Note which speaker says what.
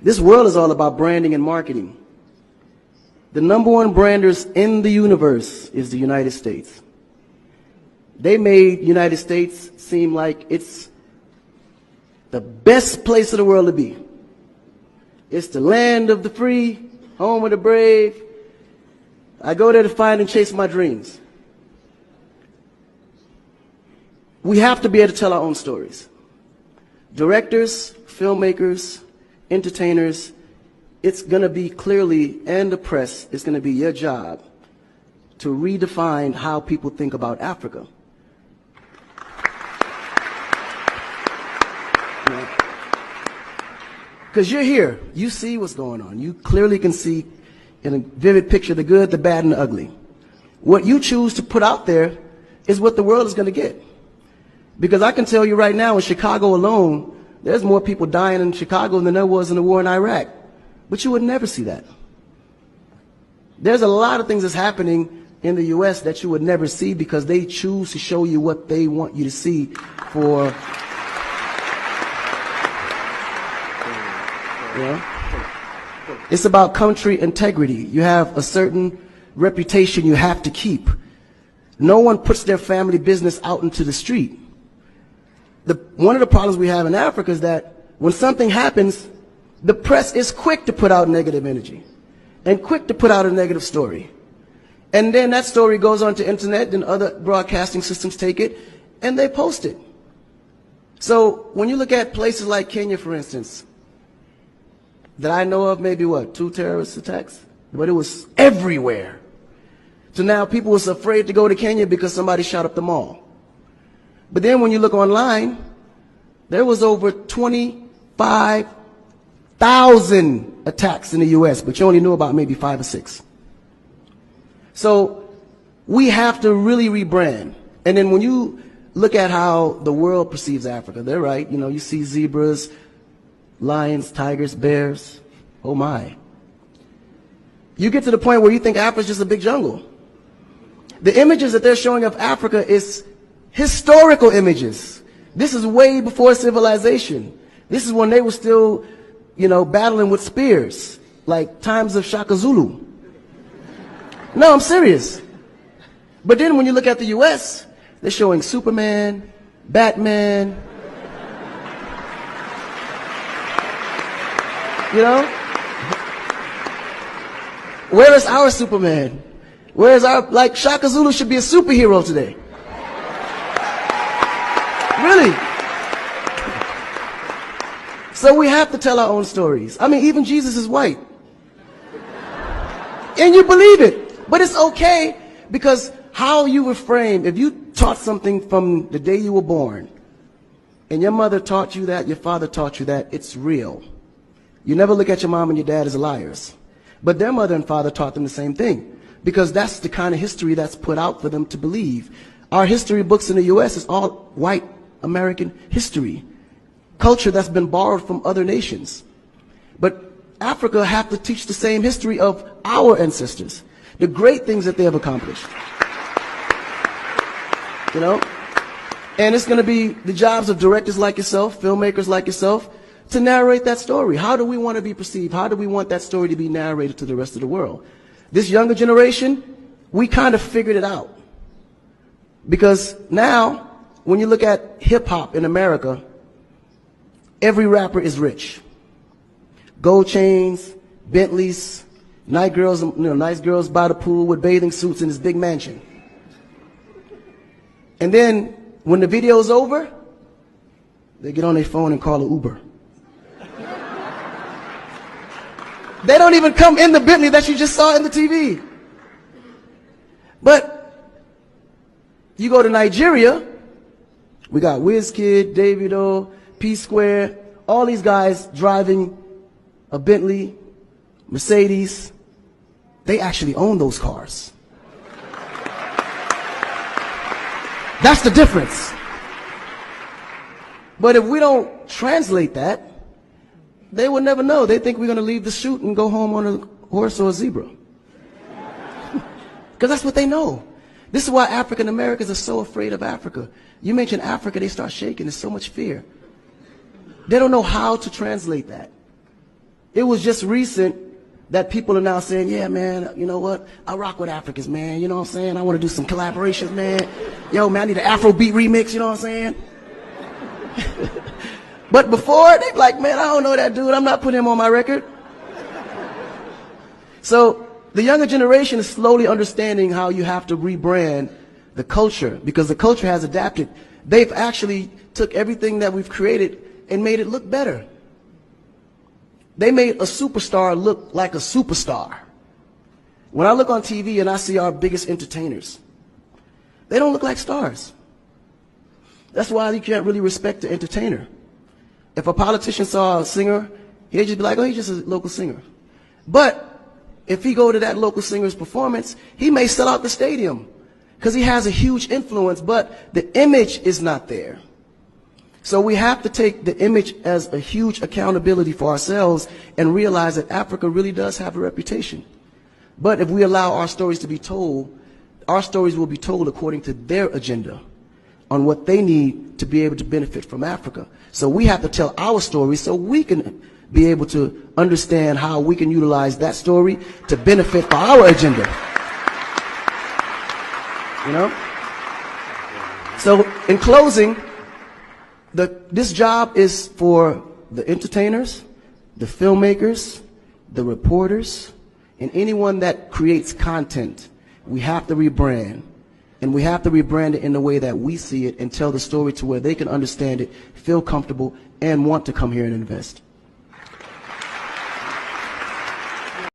Speaker 1: This world is all about branding and marketing. The number one branders in the universe is the United States. They made the United States seem like it's the best place in the world to be. It's the land of the free, home of the brave. I go there to find and chase my dreams. We have to be able to tell our own stories. Directors, filmmakers, entertainers, it's going to be clearly, and the press, it's going to be your job to redefine how people think about Africa. Because you're here, you see what's going on. You clearly can see in a vivid picture the good, the bad, and the ugly. What you choose to put out there is what the world is going to get. Because I can tell you right now, in Chicago alone, there's more people dying in Chicago than there was in the war in Iraq. But you would never see that. There's a lot of things that's happening in the U.S. that you would never see because they choose to show you what they want you to see for... It's about country integrity. You have a certain reputation you have to keep. No one puts their family business out into the street. One of the problems we have in Africa is that when something happens, the press is quick to put out negative energy and quick to put out a negative story. And then that story goes on to internet and other broadcasting systems take it and they post it. So when you look at places like Kenya, for instance, that I know of, maybe what, 2 terrorist attacks? But it was everywhere. So now people was afraid to go to Kenya because somebody shot up the mall. But then when you look online, there was over 25,000 attacks in the U.S., but you only knew about maybe 5 or 6. So we have to really rebrand. And then when you look at how the world perceives Africa, they're right. You know, you see zebras, lions, tigers, bears. Oh my. You get to the point where you think Africa's just a big jungle. The images that they're showing of Africa is historical images. This is way before civilization. This is when they were still, you know, battling with spears, like times of Shaka Zulu. No, I'm serious. But then when you look at the U.S., they're showing Superman, Batman, you know? Where is our Superman? Where is our, like, Shaka Zulu should be a superhero today. Really? So we have to tell our own stories. I mean, even Jesus is white. And you believe it. But it's okay because how you were framed, if you taught something from the day you were born, and your mother taught you that, your father taught you that, it's real. You never look at your mom and your dad as liars. But their mother and father taught them the same thing because that's the kind of history that's put out for them to believe. Our history books in the U.S. is all white American history, culture that's been borrowed from other nations. But Africa have to teach the same history of our ancestors, the great things that they have accomplished. You know? And it's going to be the jobs of directors like yourself, filmmakers like yourself, to narrate that story. How do we want to be perceived? How do we want that story to be narrated to the rest of the world? This younger generation, we kind of figured it out. Because now, when you look at hip-hop in America, every rapper is rich. Gold chains, Bentleys, nice girls by the pool with bathing suits in this big mansion. And then, when the video's over, they get on their phone and call an Uber. They don't even come in the Bentley that you just saw in the TV. But you go to Nigeria, we got Wizkid, Davido, P-Square, all these guys driving a Bentley, Mercedes. They actually own those cars. That's the difference. But if we don't translate that, they will never know. They think we're going to leave the shoot and go home on a horse or a zebra. Because that's what they know. This is why African Americans are so afraid of Africa. You mention Africa, they start shaking. There's so much fear. They don't know how to translate that It was just recent that people are now saying, yeah, man, you know what? I rock with Africans, man. You know what I'm saying? I want to do some collaborations, man. Yo, man, I need an Afrobeat remix, you know what I'm saying? But before, they be like, man, I don't know that dude. I'm not putting him on my record. So the younger generation is slowly understanding how you have to rebrand the culture, because the culture has adapted. They've actually took everything that we've created and made it look better. They made a superstar look like a superstar. When I look on TV and I see our biggest entertainers, they don't look like stars. That's why you can't really respect the entertainer. If a politician saw a singer, he'd just be like, oh, he's just a local singer. But if he go to that local singer's performance, he may sell out the stadium because he has a huge influence, but the image is not there. So we have to take the image as a huge accountability for ourselves and realize that Africa really does have a reputation. But if we allow our stories to be told, our stories will be told according to their agenda on what they need to be able to benefit from Africa. So we have to tell our story so we can be able to understand how we can utilize that story to benefit for our agenda. You know? So in closing, this job is for the entertainers, the filmmakers, the reporters, and anyone that creates content. We have to rebrand. And we have to rebrand it in the way that we see it and tell the story to where they can understand it, feel comfortable, and want to come here and invest.